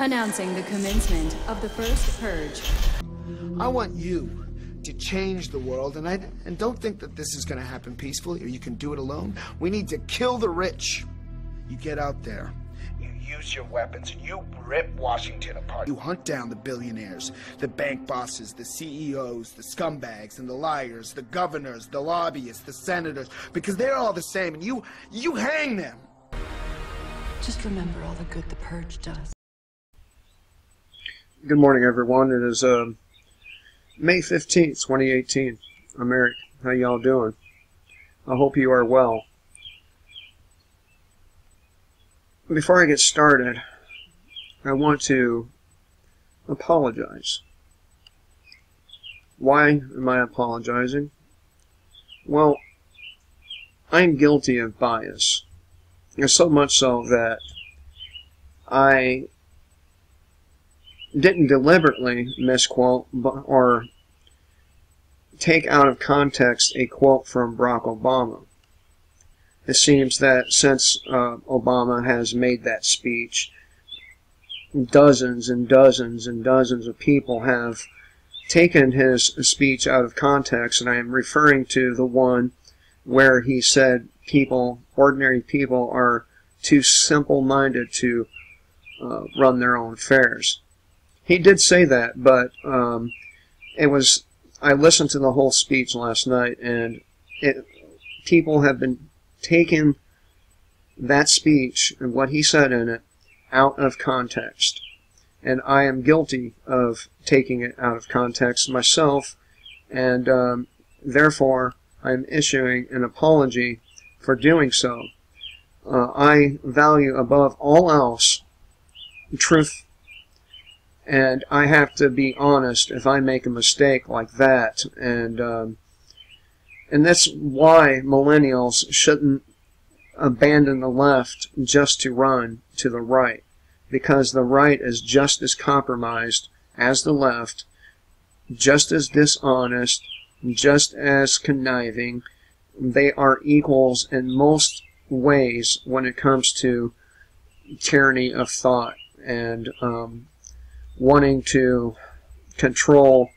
Announcing the commencement of the first purge. I want you to change the world, and don't think that this is going to happen peacefully or you can do it alone. We need to kill the rich. You get out there, you use your weapons, and you rip Washington apart. You hunt down the billionaires, the bank bosses, the CEOs, the scumbags and the liars, the governors, the lobbyists, the senators, because they're all the same, and you hang them. Just remember all the good the purge does. Good morning, everyone. It is May 15th, 2018. I'm Eric. How y'all doing? I hope you are well. Before I get started, I want to apologize. Why am I apologizing? Well, I'm guilty of bias. And so much so that I didn't deliberately misquote or take out of context a quote from Barack Obama. It seems that since Obama has made that speech, dozens and dozens and dozens of people have taken his speech out of context, and I am referring to the one where he said ordinary people are too simple-minded to run their own affairs. He did say that, but I listened to the whole speech last night, and people have been taking that speech and what he said in it out of context. And I am guilty of taking it out of context myself, and therefore I'm issuing an apology for doing so. I value above all else truth, and I have to be honest if I make a mistake like that. And that's why millennials shouldn't abandon the left just to run to the right, because the right is just as compromised as the left, just as dishonest, just as conniving. They are equals in most ways when it comes to tyranny of thought and wanting to control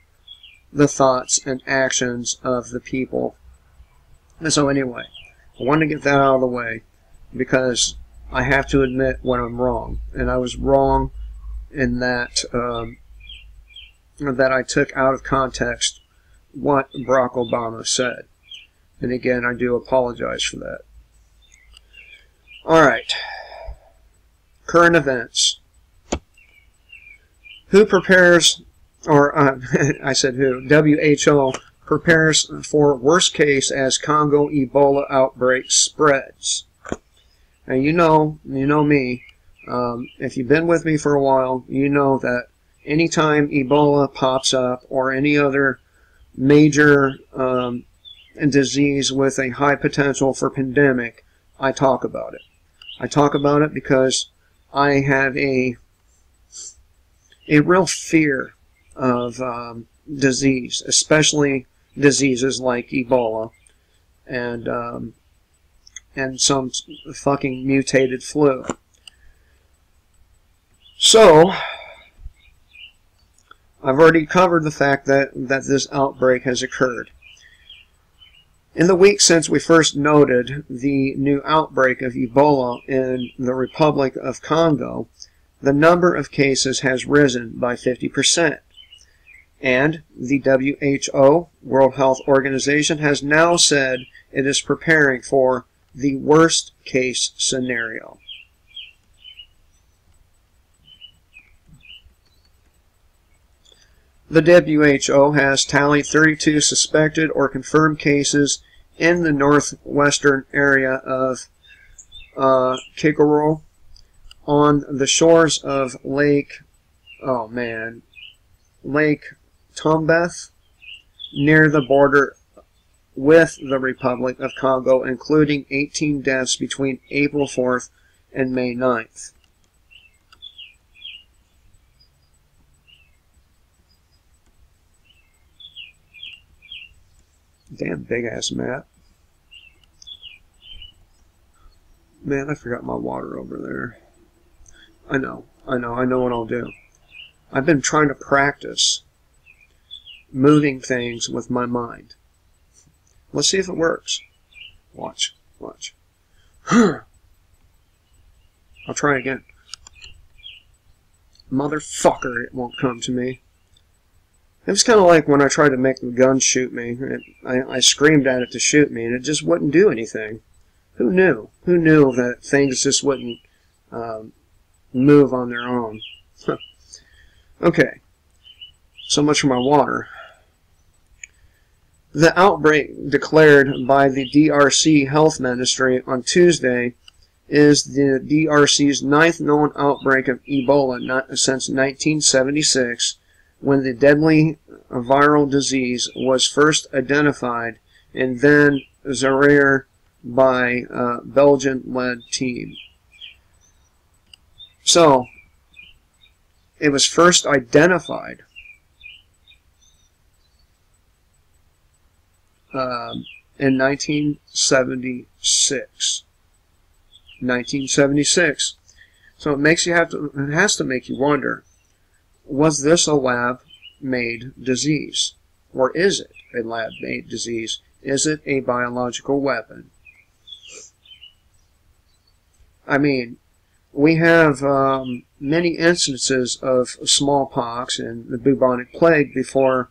the thoughts and actions of the people. And so anyway, I want to get that out of the way because I have to admit when I'm wrong. And I was wrong in that that I took out of context what Barack Obama said. And again, I do apologize for that. Alright. Current events. Who prepares, or I said who, WHO prepares for worst case as Congo Ebola outbreak spreads. Now you know me, if you've been with me for a while, you know that anytime Ebola pops up or any other major disease with a high potential for pandemic, I talk about it. I talk about it because I have a real fear of disease, especially diseases like Ebola and some fucking mutated flu. So I've already covered the fact that this outbreak has occurred. In the week since we first noted the new outbreak of Ebola in the Republic of Congo, the number of cases has risen by 50%. And the WHO, World Health Organization, has now said it is preparing for the worst case scenario. The WHO has tallied 32 suspected or confirmed cases in the northwestern area of Kigoro on the shores of Lake Tombeth near the border with the Republic of Congo, including 18 deaths between April 4th and May 9th. Damn big ass map. Man, I forgot my water over there. I know what I'll do. I've been trying to practice moving things with my mind. Let's see if it works. Watch. I'll try again. Motherfucker, it won't come to me. It was kind of like when I tried to make the gun shoot me. I screamed at it to shoot me, and it just wouldn't do anything. Who knew? Who knew that things just wouldn't move on their own? Okay, so much for my water. The outbreak declared by the DRC Health Ministry on Tuesday is the DRC's 9th known outbreak of Ebola since 1976, when the deadly viral disease was first identified and then Zaire by a Belgian-led team. So, it was first identified in 1976. 1976. So it has to make you wonder, was this a lab-made disease? Or is it a lab-made disease? Is it a biological weapon? I mean, we have many instances of smallpox and the bubonic plague before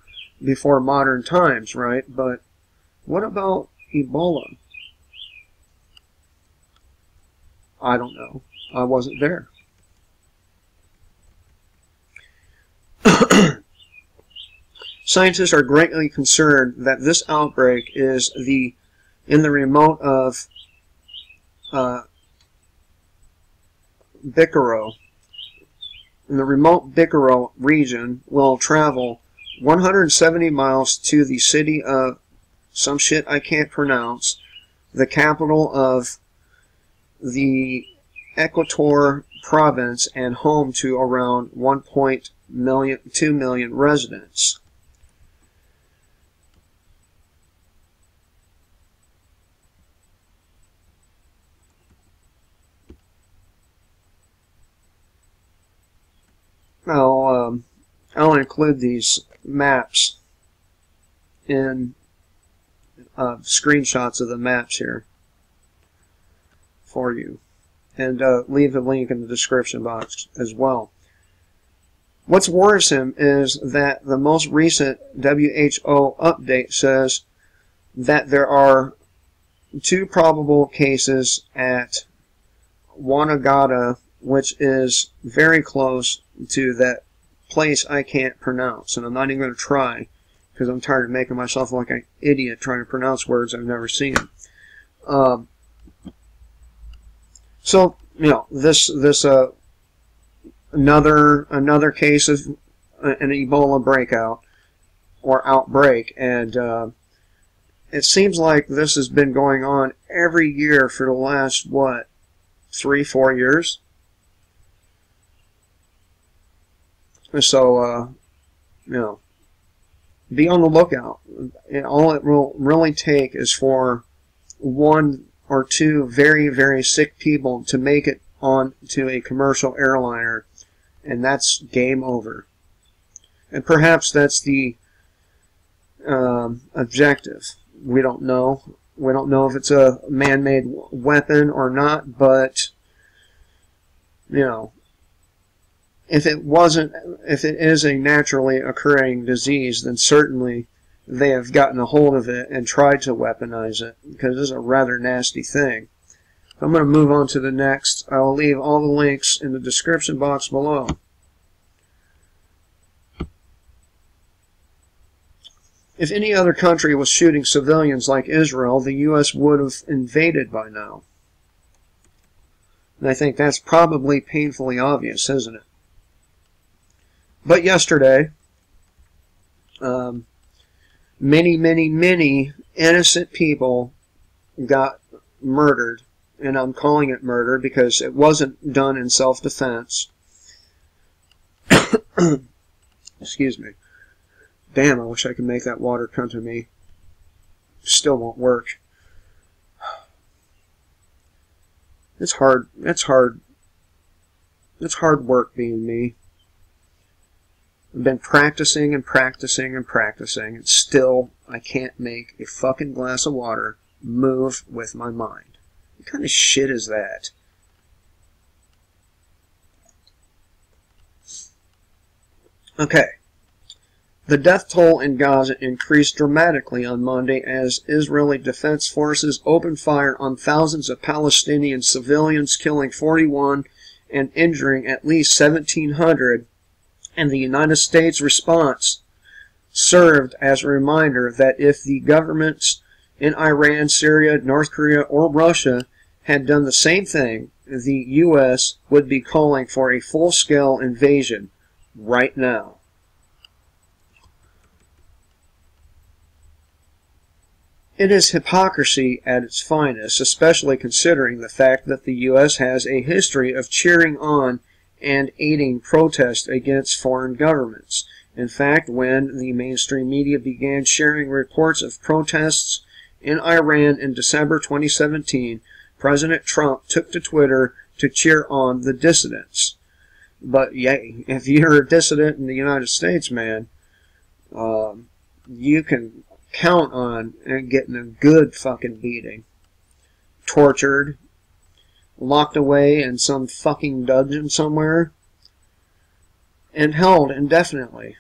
modern times, right? But what about Ebola? I don't know. I wasn't there. Scientists are greatly concerned that this outbreak is in the remote of Bikoro. In the remote Bikoro region will travel 170 miles to the city of some shit I can't pronounce, the capital of the Equator province and home to around 1.2 million residents. I'll include these maps in screenshots of the maps here for you, and leave the link in the description box as well. What's worrisome is that the most recent WHO update says that there are 2 probable cases at Wanagata, which is very close to that place I can't pronounce, and I'm not even going to try because I'm tired of making myself like an idiot trying to pronounce words I've never seen. So, you know, this another case of an Ebola breakout or outbreak, and it seems like this has been going on every year for the last, what, 3-4 years? So, you know, be on the lookout. And all it will really take is for 1 or 2 very, very sick people to make it onto a commercial airliner, and that's game over. And perhaps that's the objective. We don't know. We don't know if it's a man-made weapon or not, but, you know, if it is a naturally occurring disease, then certainly they have gotten a hold of it and tried to weaponize it, because it's a rather nasty thing. I'm going to move on to the next. I will leave all the links in the description box below. If any other country was shooting civilians like Israel, the U.S. would have invaded by now. And I think that's probably painfully obvious, isn't it? But yesterday, many, many, many innocent people got murdered. And I'm calling it murder because it wasn't done in self-defense. Excuse me. Damn, I wish I could make that water come to me. Still won't work. It's hard. It's hard It's hard work being me. I've been practicing and practicing and practicing, and still I can't make a fucking glass of water move with my mind. What kind of shit is that? Okay. The death toll in Gaza increased dramatically on Monday as Israeli Defense Forces opened fire on thousands of Palestinian civilians, killing 41 and injuring at least 1,700, and the United States response served as a reminder that if the governments in Iran, Syria, North Korea, or Russia had done the same thing, the U.S. would be calling for a full-scale invasion right now. It is hypocrisy at its finest, especially considering the fact that the U.S. has a history of cheering on and aiding protest against foreign governments. In fact, when the mainstream media began sharing reports of protests in Iran in December 2017, President Trump took to Twitter to cheer on the dissidents. But yeah, if you're a dissident in the United States, man, you can count on getting a good fucking beating. Tortured, locked away in some fucking dungeon somewhere, and held indefinitely.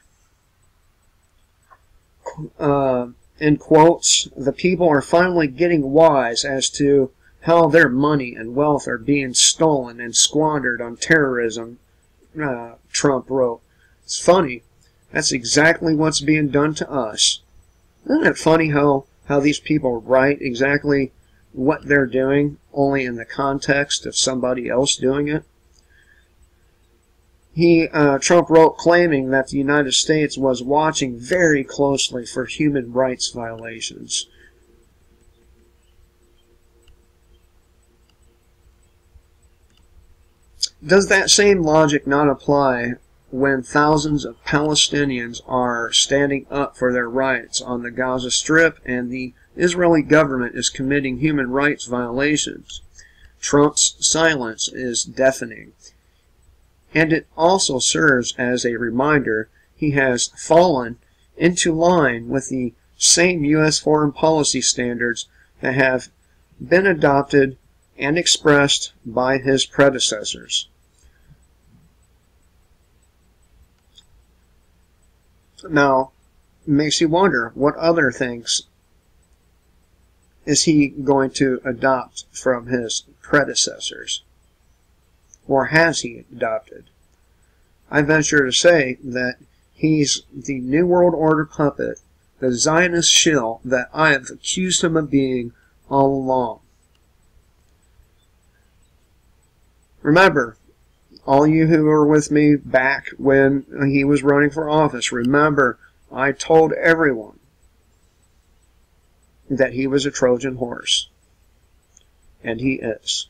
In quotes, the people are finally getting wise as to how their money and wealth are being stolen and squandered on terrorism, Trump wrote. It's funny. That's exactly what's being done to us. Isn't it funny how these people write exactly what they're doing, only in the context of somebody else doing it? Trump wrote, claiming that the United States was watching very closely for human rights violations. Does that same logic not apply when thousands of Palestinians are standing up for their rights on the Gaza Strip and the Israeli government is committing human rights violations? Trump's silence is deafening. And it also serves as a reminder he has fallen into line with the same U.S. foreign policy standards that have been adopted and expressed by his predecessors. Now, it makes you wonder, what other things is he going to adopt from his predecessors? Or has he adopted? I venture to say that he's the New World Order puppet, the Zionist shill that I have accused him of being all along. Remember, all you who were with me back when he was running for office, remember, I told everyone that he was a Trojan horse. And he is.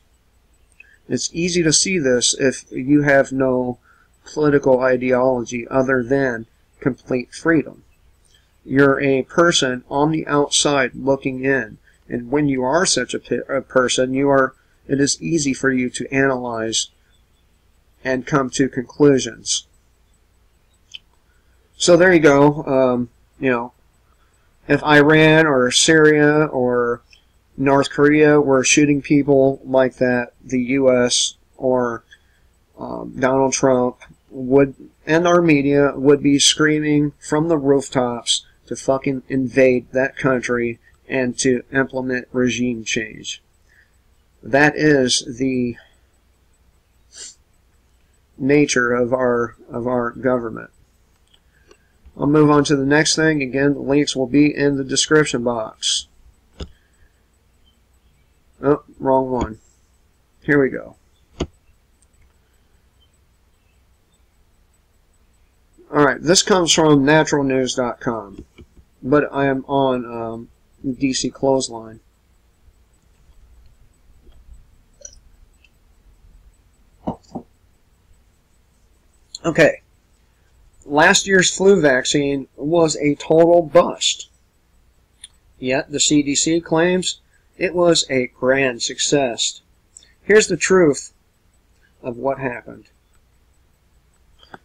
It's easy to see this if you have no political ideology other than complete freedom. You're a person on the outside looking in. And when you are such a person, it is easy for you to analyze and come to conclusions. So there you go. If Iran or Syria or North Korea were shooting people like that, the U.S. or Donald Trump and our media would be screaming from the rooftops to fucking invade that country and to implement regime change. That is the nature of our government. I'll move on to the next thing. Again, the links will be in the description box. Oh, wrong one. Here we go. Alright, this comes from naturalnews.com, but I am on DC Clothesline. Okay, last year's flu vaccine was a total bust. Yet the CDC claims it was a grand success. Here's the truth of what happened.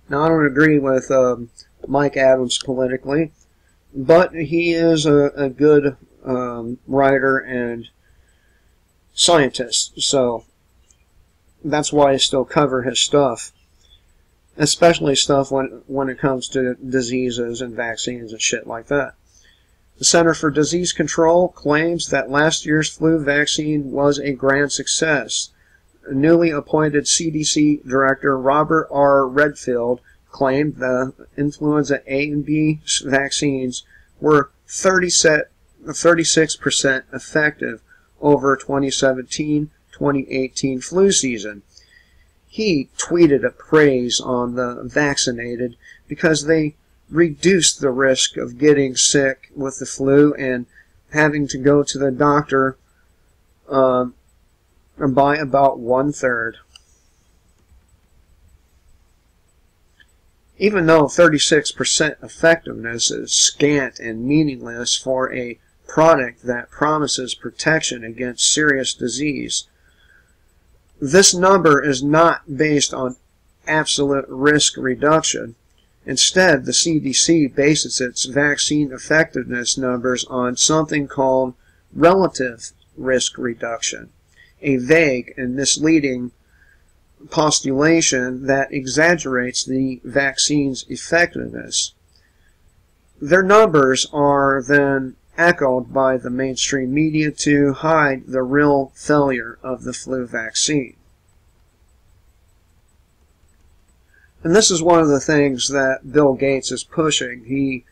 Now, I don't agree with Mike Adams politically, but he is a good writer and scientist, so that's why I still cover his stuff, especially stuff when it comes to diseases and vaccines and shit like that. The Center for Disease Control claims that last year's flu vaccine was a grand success. Newly appointed CDC Director Robert R. Redfield claimed the influenza A and B vaccines were 36% effective over 2017-2018 flu season. He tweeted a praise on the vaccinated because they reduced the risk of getting sick with the flu and having to go to the doctor by about 1/3. Even though 36% effectiveness is scant and meaningless for a product that promises protection against serious disease, this number is not based on absolute risk reduction. Instead, the CDC bases its vaccine effectiveness numbers on something called relative risk reduction, a vague and misleading postulation that exaggerates the vaccine's effectiveness. Their numbers are then echoed by the mainstream media to hide the real failure of the flu vaccine. And this is one of the things that Bill Gates is pushing. He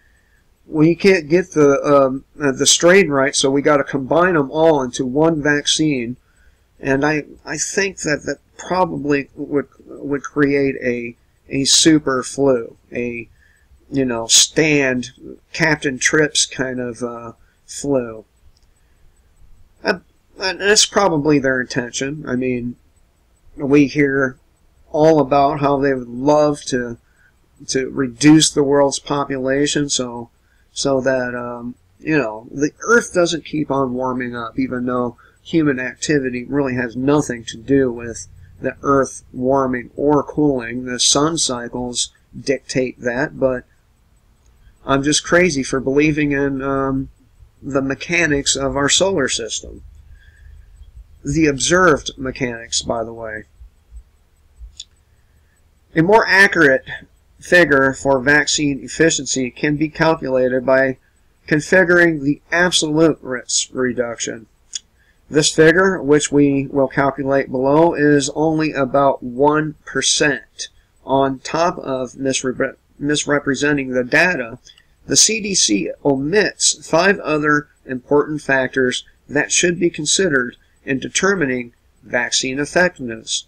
can't get the strain right, so we got to combine them all into one vaccine. And I think that probably would create a super flu, a stand Captain Trips kind of flu. And that's probably their intention. I mean, we hear all about how they would love to reduce the world's population so that the Earth doesn't keep on warming up, even though human activity really has nothing to do with the Earth warming or cooling. The sun cycles dictate that, but I'm just crazy for believing in the mechanics of our solar system. The observed mechanics, by the way. A more accurate figure for vaccine efficiency can be calculated by configuring the absolute risk reduction. This figure, which we will calculate below, is only about 1%. On top of misrepresenting the data, the CDC omits 5 other important factors that should be considered in determining vaccine effectiveness,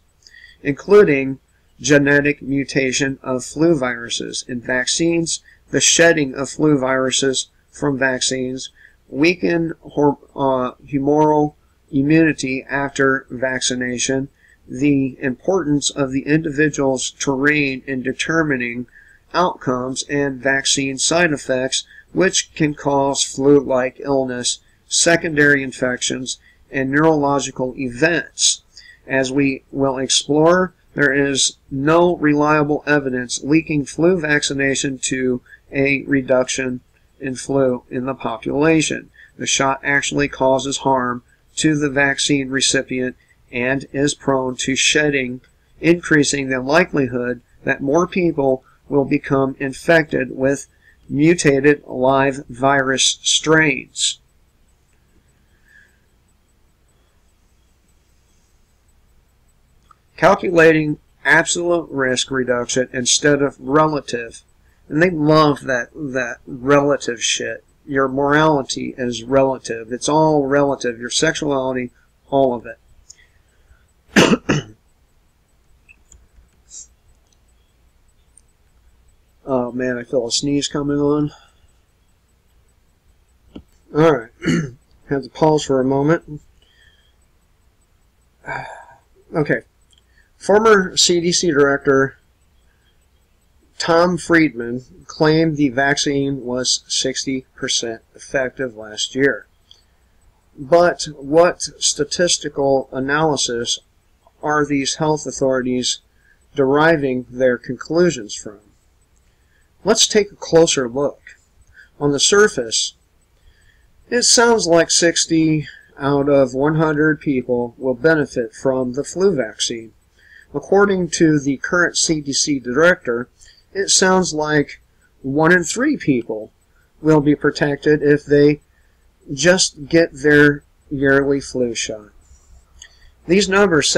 including genetic mutation of flu viruses in vaccines, the shedding of flu viruses from vaccines, weakened humoral immunity after vaccination, the importance of the individual's terrain in determining outcomes and vaccine side effects, which can cause flu-like illness, secondary infections, and neurological events. As we will explore, there is no reliable evidence linking flu vaccination to a reduction in flu in the population. The shot actually causes harm to the vaccine recipient and is prone to shedding, increasing the likelihood that more people will become infected with mutated live virus strains. Calculating absolute risk reduction instead of relative. And they love that relative shit. Your morality is relative. It's all relative. Your sexuality, all of it. Oh man, I feel a sneeze coming on. Alright. Have to pause for a moment. Okay. Former CDC Director Tom Friedman claimed the vaccine was 60% effective last year. But what statistical analysis are these health authorities deriving their conclusions from? Let's take a closer look. On the surface, it sounds like 60 out of 100 people will benefit from the flu vaccine. According to the current CDC director, it sounds like 1 in 3 people will be protected if they just get their yearly flu shot. These numbers,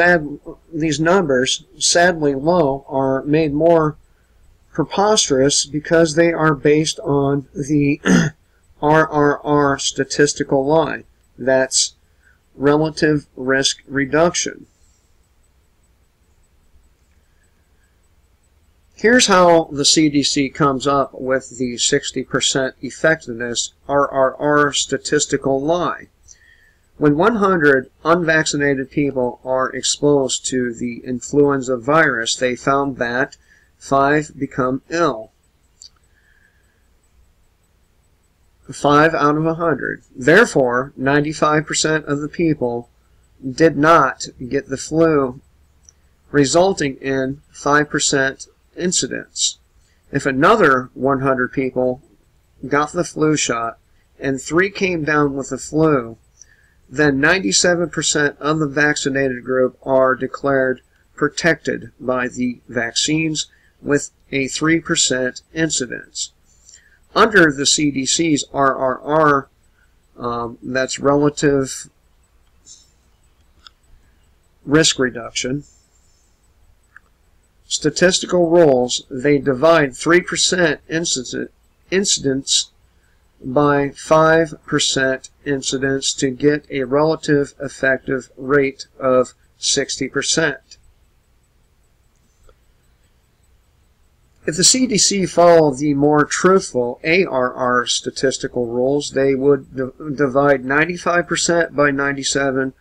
sadly low, are made more preposterous because they are based on the RRR statistical lie. That's relative risk reduction. Here's how the CDC comes up with the 60% effectiveness RRR statistical lie. When 100 unvaccinated people are exposed to the influenza virus, they found that 5 become ill. 5 out of 100. Therefore, 95% of the people did not get the flu, resulting in 5% incidence. If another 100 people got the flu shot and 3 came down with the flu, then 97% of the vaccinated group are declared protected by the vaccines with a 3% incidence. Under the CDC's RRR, that's relative risk reduction, statistical rules, they divide 3% incidence by 5% incidence to get a relative effective rate of 60%. If the CDC followed the more truthful ARR statistical rules, they would divide 95% by 97%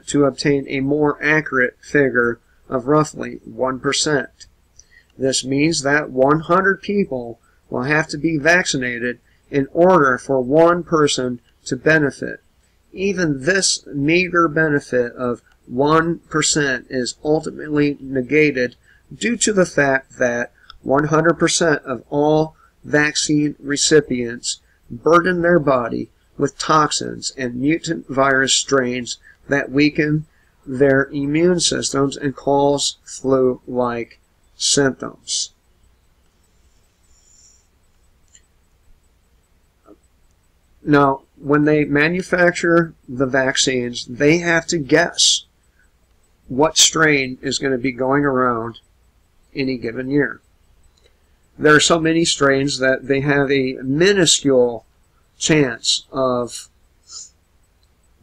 to obtain a more accurate figure of roughly 1%. This means that 100 people will have to be vaccinated in order for 1 person to benefit. Even this meager benefit of 1% is ultimately negated due to the fact that 100% of all vaccine recipients burden their body with toxins and mutant virus strains that weaken their immune systems and cause flu-like symptoms. Now, when they manufacture the vaccines, they have to guess what strain is going to be going around any given year. There are so many strains that they have a minuscule chance of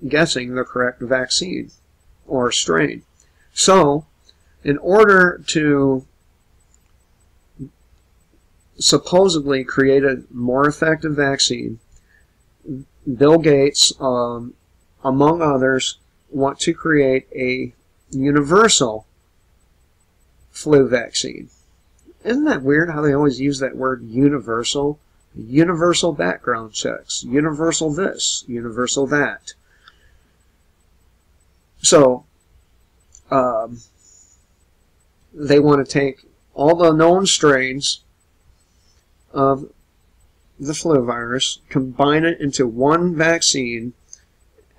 guessing the correct vaccine or strain. So, in order to supposedly create a more effective vaccine, Bill Gates, among others, want to create a universal flu vaccine. Isn't that weird how they always use that word universal? Universal background checks, universal this, universal that. So, they want to take all the known strains of the flu virus, combine it into one vaccine,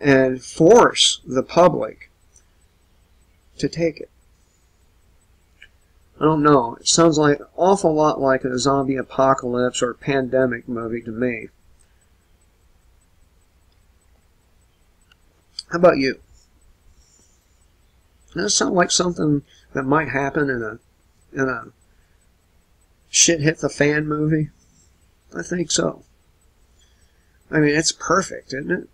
and force the public to take it. I don't know. It sounds like an awful lot like a zombie apocalypse or pandemic movie to me. How about you? Does that sound like something that might happen in a shit hit the fan movie? I think so. I mean, it's perfect, isn't it?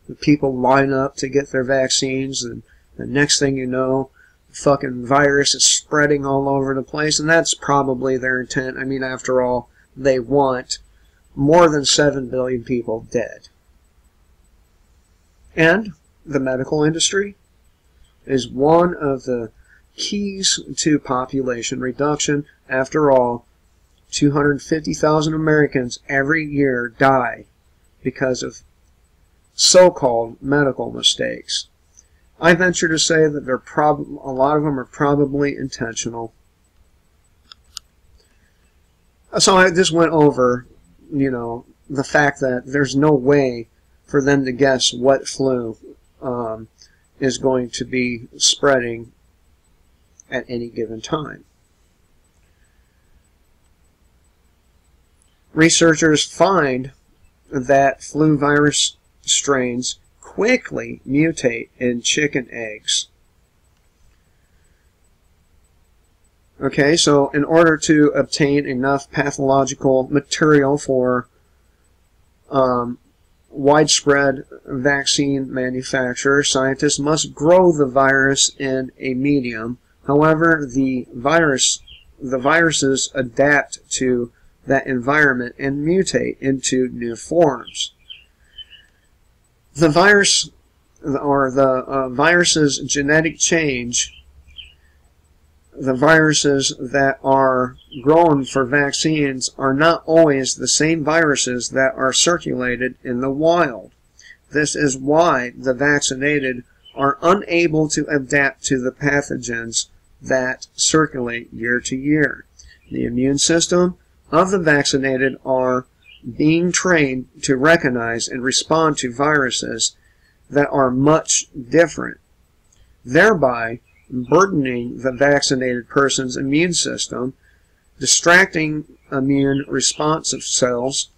The people line up to get their vaccines, and the next thing you know, the fucking virus is spreading all over the place, and that's probably their intent. I mean, after all, they want more than 7 billion people dead. And the medical industry is one of the keys to population reduction. After all, 250,000 Americans every year die because of so-called medical mistakes. I venture to say that a lot of them are probably intentional. So I just went over, the fact that there's no way for them to guess what flu is going to be spreading at any given time. Researchers find that flu virus strains quickly mutate in chicken eggs. Okay, so in order to obtain enough pathological material for widespread vaccine manufacture, scientists must grow the virus in a medium. However, the viruses adapt to that environment and mutate into new forms. The virus, or the virus's genetic change, the viruses that are grown for vaccines are not always the same viruses that are circulated in the wild. This is why the vaccinated are unable to adapt to the pathogens that circulate year to year. The immune system of the vaccinated are being trained to recognize and respond to viruses that are much different, thereby burdening the vaccinated person's immune system, distracting immune responsive cells,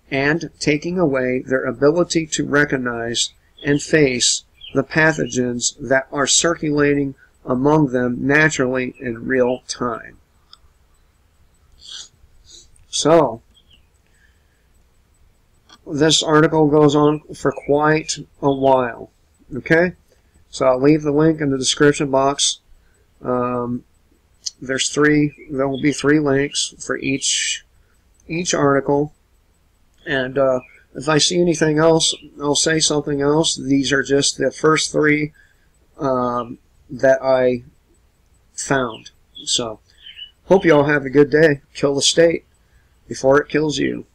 and taking away their ability to recognize and face the pathogens that are circulating among them naturally in real time. So, this article goes on for quite a while. Okay? So I'll leave the link in the description box. There will be 3 links for each article. And if I see anything else, I'll say something else. These are just the first 3 that I found. So, hope you all have a good day. Kill the state before it kills you.